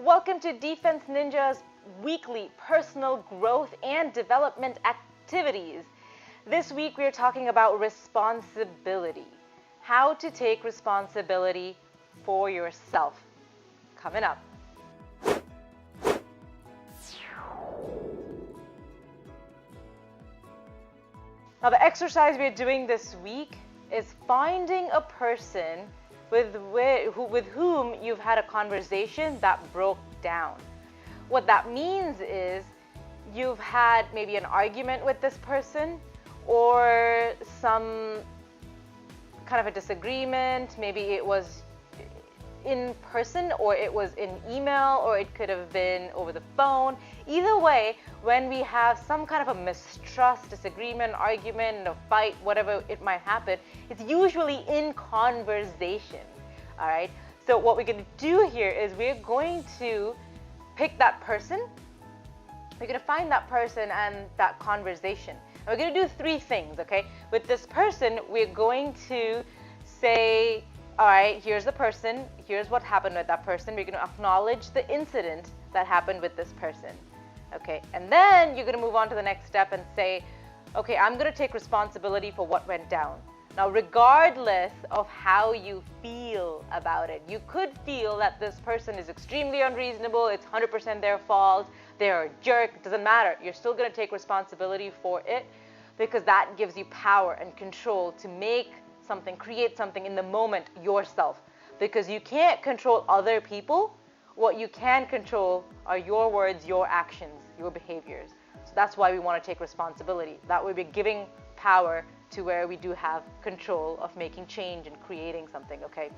Welcome to Defense Ninja's weekly personal growth and development activities. This week we are talking about responsibility. How to take responsibility for yourself. Coming up. Now the exercise we're doing this week is finding a person with whom you've had a conversation that broke down. What that means is you've had maybe an argument with this person or some kind of a disagreement. Maybe it was in person or it was in email or it could have been over the phone. Either way, when we have some kind of a mistrust, disagreement, argument, a fight, whatever it might happen, it's usually in conversation, all right? So what we're going to do here is we're going to pick that person. We're going to find that person and that conversation. And we're going to do three things, okay? With this person, we're going to say, all right, here's the person, here's what happened with that person. We're going to acknowledge the incident that happened with this person, okay? And then you're going to move on to the next step and say, okay, I'm going to take responsibility for what went down. Now, regardless of how you feel about it, you could feel that this person is extremely unreasonable, it's 100% their fault, they're a jerk, it doesn't matter. You're still going to take responsibility for it because that gives you power and control to make something, create something in the moment yourself, because you can't control other people. What you can control are your words, your actions, your behaviors. So that's why we want to take responsibility. That way we're giving power to where we do have control of making change and creating something, okay?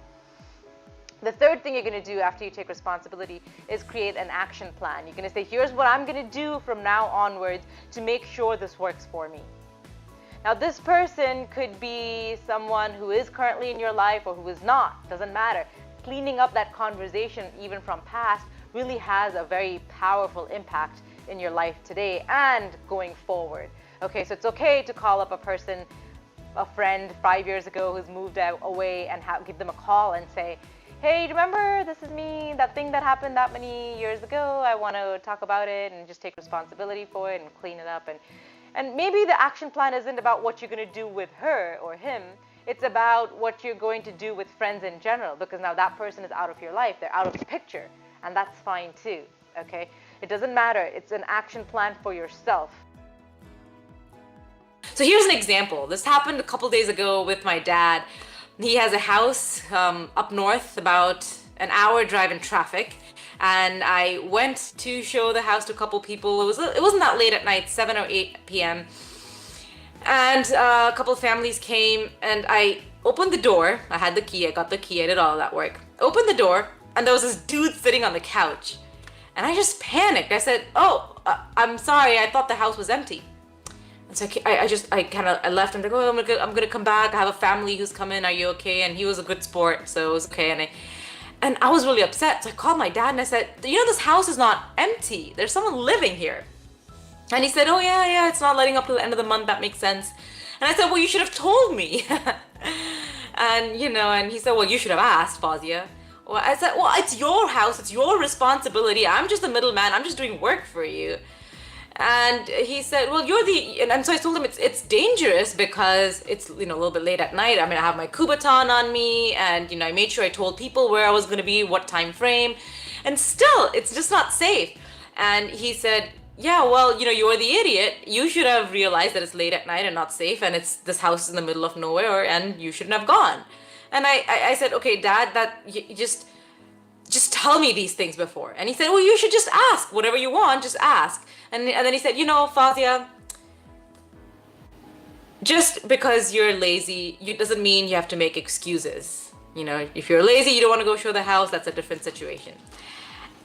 The third thing you're going to do after you take responsibility is create an action plan. You're going to say, here's what I'm going to do from now onwards to make sure this works for me. Now, this person could be someone who is currently in your life or who is not, doesn't matter. Cleaning up that conversation, even from past, really has a very powerful impact in your life today and going forward. Okay, so it's okay to call up a person, a friend 5 years ago who's moved away and give them a call and say, hey, remember, this is me, that thing that happened that many years ago, I want to talk about it and just take responsibility for it and clean it up. And maybe the action plan isn't about what you're going to do with her or him. It's about what you're going to do with friends in general, because now that person is out of your life. They're out of the picture, and that's fine too, okay? It doesn't matter. It's an action plan for yourself. So here's an example. This happened a couple days ago with my dad. He has a house up north, about an hour drive in traffic. And I went to show the house to a couple people. It wasn't that late at night, 7 or 8 p.m. And a couple of families came and I opened the door. I had the key, I got the key, I did all that work. Opened the door and there was this dude sitting on the couch. And I just panicked. I said, I'm sorry, I thought the house was empty. And so I left. I'm like, I'm gonna come back. I have a family who's coming. Are you okay? And he was a good sport, so it was okay. And I was really upset. So I called my dad and I said, this house is not empty. There's someone living here. And he said, oh yeah, it's not letting up till the end of the month. That makes sense. And I said, well, you should have told me. and he said, well, you should have asked, Fazia. Well, I said, well, it's your house. It's your responsibility. I'm just the middleman. I'm just doing work for you. And he said, well, and so I told him it's dangerous because it's, a little bit late at night. I have my Kubaton on me and, I made sure I told people where I was going to be, what time frame, and still it's just not safe. And he said, yeah, well, you're the idiot. You should have realized that it's late at night and not safe and this house is in the middle of nowhere and you shouldn't have gone. And I said, okay, Dad, just tell me these things before. And he said, well, you should just ask whatever you want, just ask. And then he said, Fazia, just because you're lazy, doesn't mean you have to make excuses. If you're lazy, you don't want to go show the house, that's a different situation.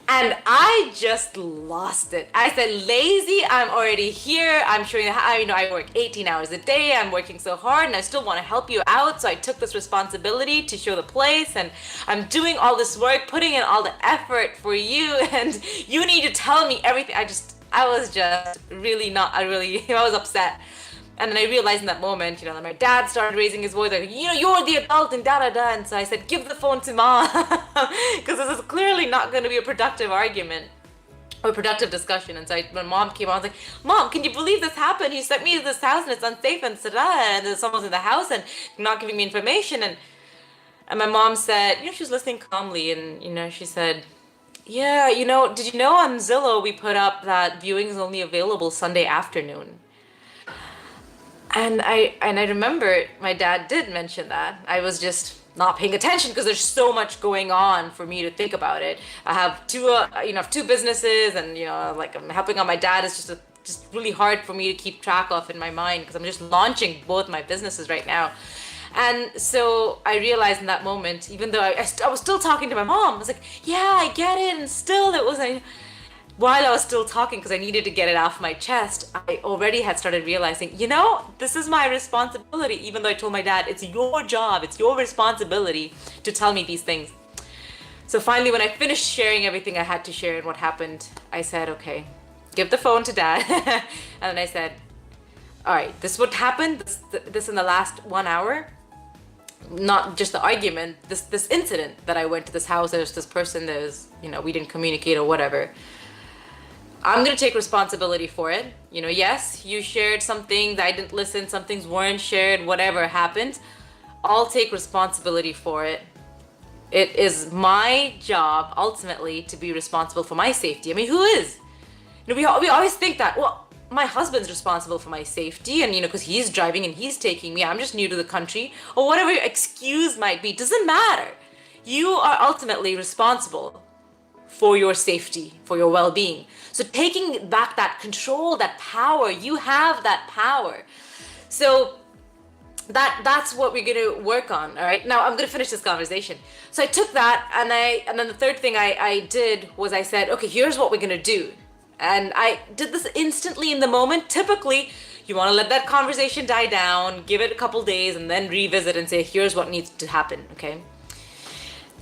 And I just lost it. I said, lazy, I'm already here. I'm showing you how, I work 18 hours a day. I'm working so hard and I still want to help you out. So I took this responsibility to show the place and I'm doing all this work, putting in all the effort for you. And you need to tell me everything. I was just really I was upset. And then I realized in that moment, that my dad started raising his voice, like, you're the adult and da-da-da. And so I said, give the phone to mom. Because this is clearly not going to be a productive argument or productive discussion. And so when mom came on, I was like, Mom, can you believe this happened? He sent me to this house and it's unsafe and and there's someone in the house and not giving me information. And my mom said, she was listening calmly and, she said, yeah, did you know on Zillow we put up that viewing is only available Sunday afternoon? And I remember my dad did mention that. I was just not paying attention because there's so much going on for me to think about it. I have two businesses, and like I'm helping out my dad. It's just really hard for me to keep track of in my mind because I'm just launching both my businesses right now. And so I realized in that moment, even though I was still talking to my mom, I was like, yeah, I get it. And still it was while I was still talking, because I needed to get it off my chest, I already had started realizing, this is my responsibility. Even though I told my dad, it's your job, it's your responsibility to tell me these things. So finally, when I finished sharing everything I had to share and what happened, I said, okay, give the phone to dad. And then I said, all right, this is what happened, this in the last 1 hour. Not just the argument, this incident that I went to this house, there's this person, we didn't communicate or whatever. I'm going to take responsibility for it. Yes, you shared something that I didn't listen, some things weren't shared, whatever happened. I'll take responsibility for it. It is my job, ultimately, to be responsible for my safety. I mean, who is? We always think that, well, my husband's responsible for my safety and, because he's driving and he's taking me. I'm just new to the country. Or whatever your excuse might be. Doesn't matter. You are ultimately responsible for your safety, for your well-being. So taking back that control, that power, you have that power. So that's what we're going to work on. All right. Now I'm going to finish this conversation. So I took that and then the third thing I did was I said, okay, here's what we're going to do. And I did this instantly in the moment. Typically, you want to let that conversation die down, give it a couple days, and then revisit and say, here's what needs to happen. Okay.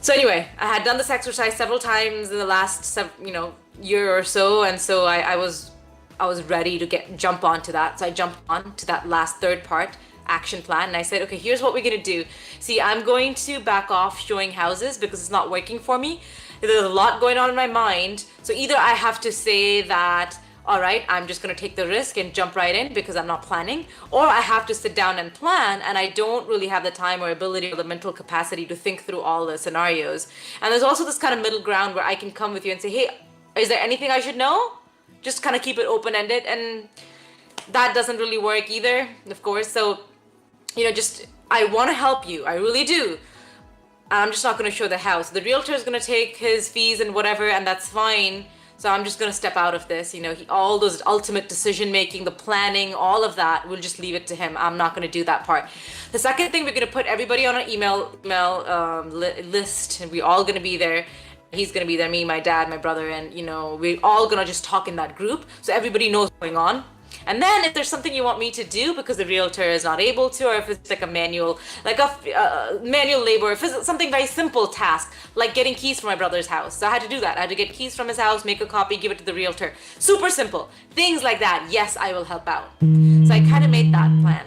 So anyway, I had done this exercise several times in the last, year or so, and so I was ready to jump onto that. So I jumped on to that last third part, action plan, and I said, okay, here's what we're gonna do. See, I'm going to back off showing houses because it's not working for me. There's a lot going on in my mind. So either I have to say that, all right, I'm just going to take the risk and jump right in because I'm not planning, or I have to sit down and plan, and I don't really have the time or ability or the mental capacity to think through all the scenarios. And there's also this kind of middle ground where I can come with you and say, hey, is there anything I should know? Just kind of keep it open-ended, and that doesn't really work either, of course. So, I want to help you. I really do. I'm just not going to show the house. The realtor is going to take his fees and whatever, and that's fine. So I'm just going to step out of this. All those ultimate decision making, the planning, all of that, we'll just leave it to him. I'm not going to do that part. The second thing, we're going to put everybody on an email list, and we're all going to be there. He's going to be there, me, my dad, my brother, and we're all going to just talk in that group so everybody knows what's going on. And then if there's something you want me to do because the realtor is not able to, or if it's like a manual labor, if it's something very simple task, like getting keys from my brother's house. So I had to do that. I had to get keys from his house, make a copy, give it to the realtor. Super simple. Things like that. Yes, I will help out. So I kind of made that plan.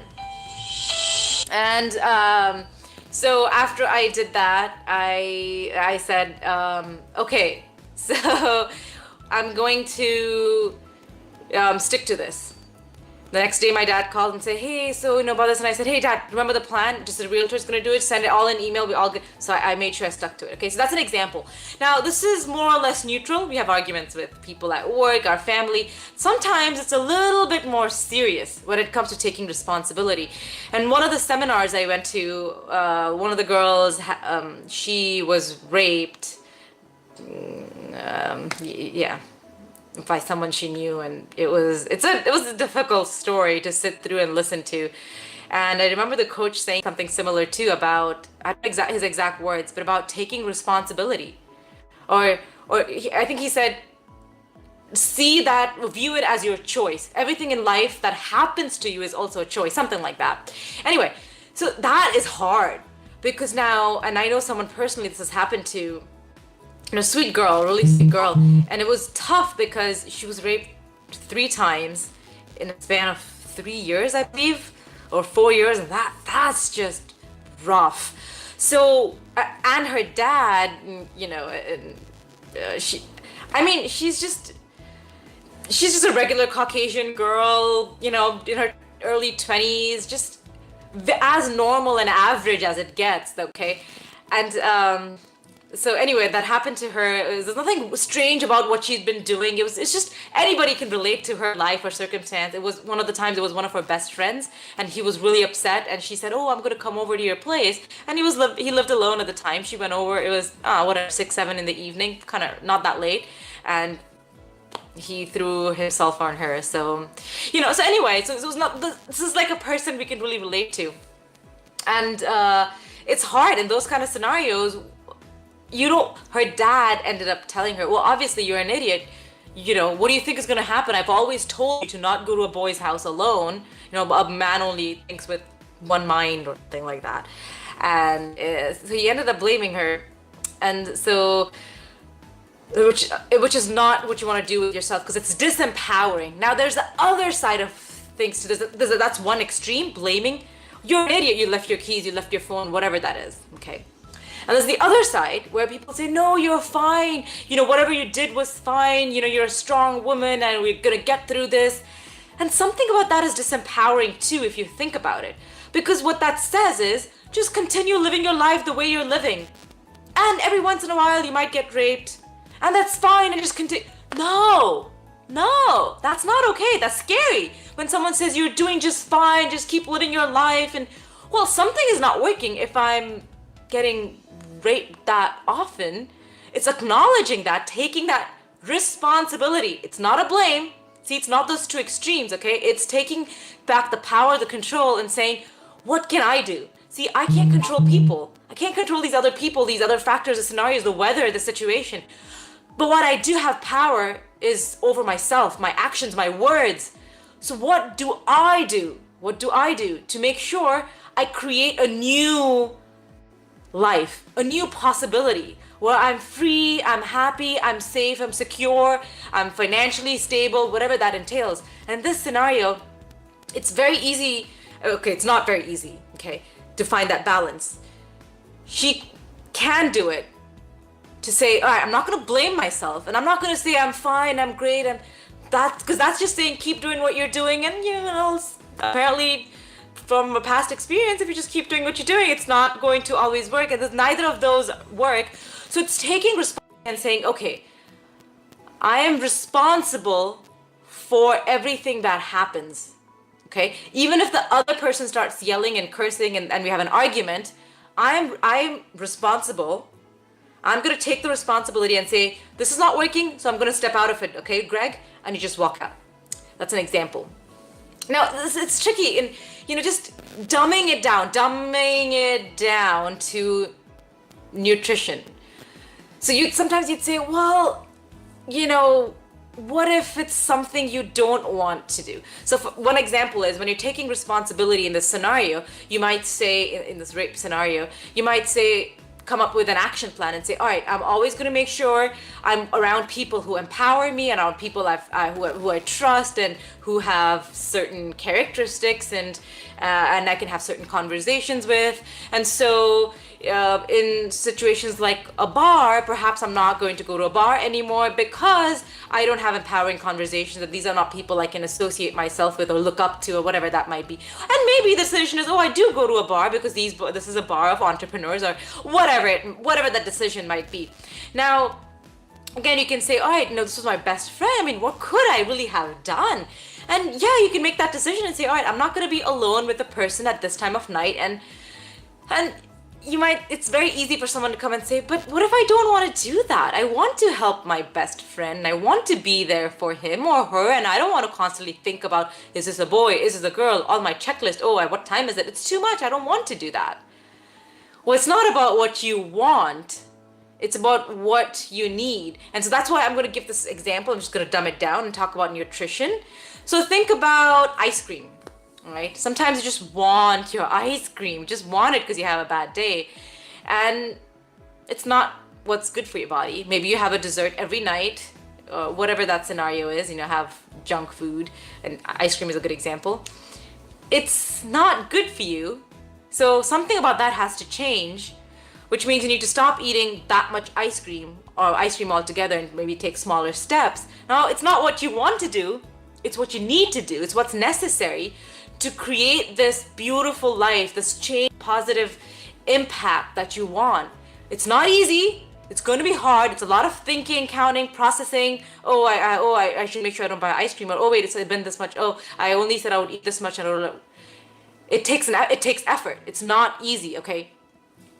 And so after I did that, I said, okay, so I'm going to stick to this. The next day, my dad called and said, hey, so about this. And I said, hey, Dad, remember the plan? Just the realtor's going to do it. Send it all in email. We all get. So I made sure I stuck to it. Okay, so that's an example. Now, this is more or less neutral. We have arguments with people at work, our family. Sometimes it's a little bit more serious when it comes to taking responsibility. And one of the seminars I went to, one of the girls, she was raped. Yeah. By someone she knew, and it was a difficult story to sit through and listen to. And I remember the coach saying something similar too about, I don't know his exact words, but about taking responsibility. Or I think he said, view it as your choice. Everything in life that happens to you is also a choice, something like that. Anyway, so that is hard because now, and I know someone personally this has happened to, sweet girl, really sweet girl. And it was tough because she was raped 3 times in a span of 3 years, I believe, or 4 years, and that's just rough. So, and her dad, I mean, she's just a regular Caucasian girl, in her early 20s, just as normal and average as it gets, okay? And so anyway, that happened to her. There's nothing strange about what she'd been doing. It's just anybody can relate to her life or circumstance. It was one of the times it was one of her best friends, and he was really upset, and she said, "Oh, I'm gonna come over to your place." And he lived alone at the time. She went over. It was whatever, 6, 7 in the evening, kind of not that late, and he threw himself on her. So, So anyway, so it was not. This is like a person we can really relate to, and it's hard in those kind of scenarios. Her dad ended up telling her, well, obviously you're an idiot. What do you think is going to happen? I've always told you to not go to a boy's house alone. A man only thinks with one mind or something like that. And so he ended up blaming her. And so, which is not what you want to do with yourself, because it's disempowering. Now there's the other side of things to this. That's one extreme, blaming. You're an idiot. You left your keys, you left your phone, whatever that is. Okay. And there's the other side where people say, no, you're fine. Whatever you did was fine. You're a strong woman and we're going to get through this. And something about that is disempowering too, if you think about it. Because what that says is just continue living your life the way you're living. And every once in a while you might get raped. And that's fine, and just continue. No, that's not okay. That's scary. When someone says you're doing just fine, just keep living your life. And well, something is not working if I'm getting raped that often. It's acknowledging that, taking that responsibility. It's not a blame. See, it's not those two extremes, okay? It's taking back the power, the control, and saying, what can I do? See, I can't control people. I can't control these other people, these other factors, the scenarios, the weather, the situation. But what I do have power is over myself, my actions, my words. So what do I do? What do I do to make sure I create a new life, a new possibility where I'm free, I'm happy, I'm safe, I'm secure, I'm financially stable, whatever that entails. And in this scenario, it's very easy. Okay, it's not very easy, okay, to find that balance. She can do it to say, all right, I'm not going to blame myself, and I'm not going to say I'm fine, I'm great, and because that's just saying keep doing what you're doing. And apparently from a past experience, if you just keep doing what you're doing, it's not going to always work, and neither of those work. So it's taking responsibility and saying, okay, I am responsible for everything that happens. Okay, even if the other person starts yelling and cursing and we have an argument, I'm responsible. I'm going to take the responsibility and say, this is not working, so I'm going to step out of it. Okay, Greg? And you just walk out. That's an example. Now, it's tricky in, just dumbing it down to nutrition. So sometimes you'd say, well, what if it's something you don't want to do? So one example is when you're taking responsibility in this scenario, you might say, in this rape scenario, you might say, come up with an action plan and say, all right, I'm always going to make sure I'm around people who empower me and around people who I trust and who have certain characteristics and I can have certain conversations with. And so in situations like a bar, perhaps I'm not going to go to a bar anymore because I don't have empowering conversations, that these are not people I can associate myself with or look up to or whatever that might be. And maybe the decision is, I do go to a bar because this is a bar of entrepreneurs or whatever that decision might be. Now, again, you can say, all right, this was my best friend. I mean, what could I really have done? And yeah, you can make that decision and say, all right, I'm not going to be alone with a person at this time of night. And it's very easy for someone to come and say, but what if I don't want to do that? I want to help my best friend. And I want to be there for him or her. And I don't want to constantly think about, is this a boy? Is this a girl? On my checklist. At what time is it? It's too much. I don't want to do that. Well, it's not about what you want. It's about what you need. And so that's why I'm going to give this example. I'm just going to dumb it down and talk about nutrition. So think about ice cream. All right. Sometimes you just want your ice cream. You just want it because you have a bad day. And it's not what's good for your body. Maybe you have a dessert every night whatever that scenario is, have junk food, and ice cream is a good example. It's not good for you. So something about that has to change, which means you need to stop eating that much ice cream or ice cream altogether and maybe take smaller steps. Now, it's not what you want to do, it's what you need to do. It's what's necessary to create this beautiful life, this change, positive impact that you want. It's not easy. It's going to be hard. It's a lot of thinking, counting, processing. I should make sure I don't buy ice cream. Or, oh wait, it's been this much. Oh, I only said I would eat this much. I don't know. It takes effort. It's not easy, okay?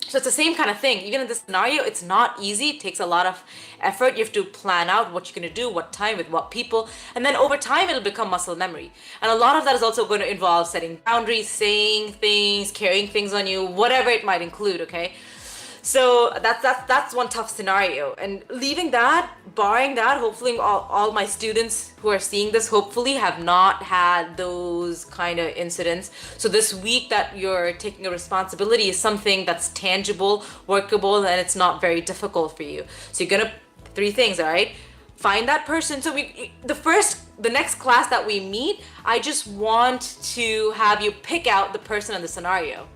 So it's the same kind of thing. Even in this scenario, it's not easy. It takes a lot of effort. You have to plan out what you're going to do, what time, with what people. And then over time, it'll become muscle memory. And a lot of that is also going to involve setting boundaries, saying things, carrying things on you, whatever it might include, okay? So that's one tough scenario. And leaving that, barring that, hopefully all my students who are seeing this hopefully have not had those kind of incidents. So this week that you're taking a responsibility is something that's tangible, workable, and it's not very difficult for you. So you're gonna, 3 things, all right? Find that person. So the next class that we meet, I just want to have you pick out the person in the scenario.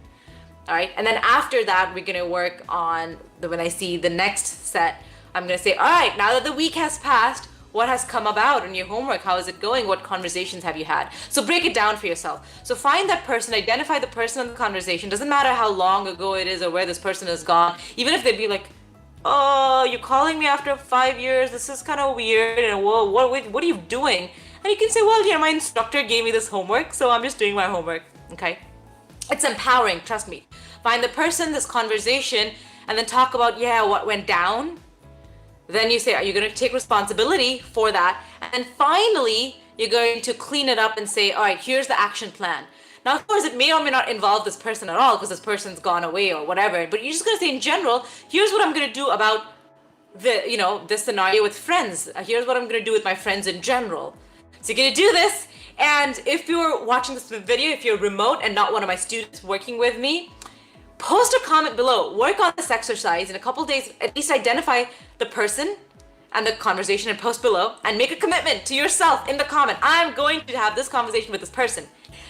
All right, and then after that, we're gonna work on when I see the next set, I'm gonna say, all right, now that the week has passed, what has come about in your homework? How is it going? What conversations have you had? So break it down for yourself. So find that person, identify the person in the conversation. Doesn't matter how long ago it is or where this person has gone. Even if they'd be like, oh, you're calling me after 5 years. This is kind of weird. And whoa, what are you doing? And you can say, well, yeah, my instructor gave me this homework, so I'm just doing my homework, okay? It's empowering, trust me. Find the person, this conversation, and then talk about, what went down. Then you say, are you going to take responsibility for that? And then finally, you're going to clean it up and say, all right, here's the action plan. Now, of course, it may or may not involve this person at all because this person's gone away or whatever. But you're just going to say, in general, here's what I'm going to do about this scenario with friends. Here's what I'm going to do with my friends in general. So you're going to do this. And if you're watching this video, if you're remote and not one of my students working with me, post a comment below. Work on this exercise in a couple days. At least identify the person and the conversation and post below and make a commitment to yourself in the comment. I'm going to have this conversation with this person.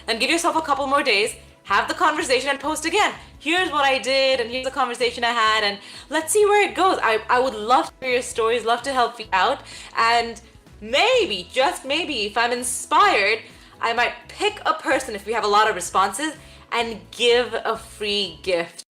Then give yourself a couple more days, have the conversation and post again. Here's what I did and here's the conversation I had and let's see where it goes. I would love to hear your stories, love to help you out. And maybe, just maybe, if I'm inspired, I might pick a person if we have a lot of responses and give a free gift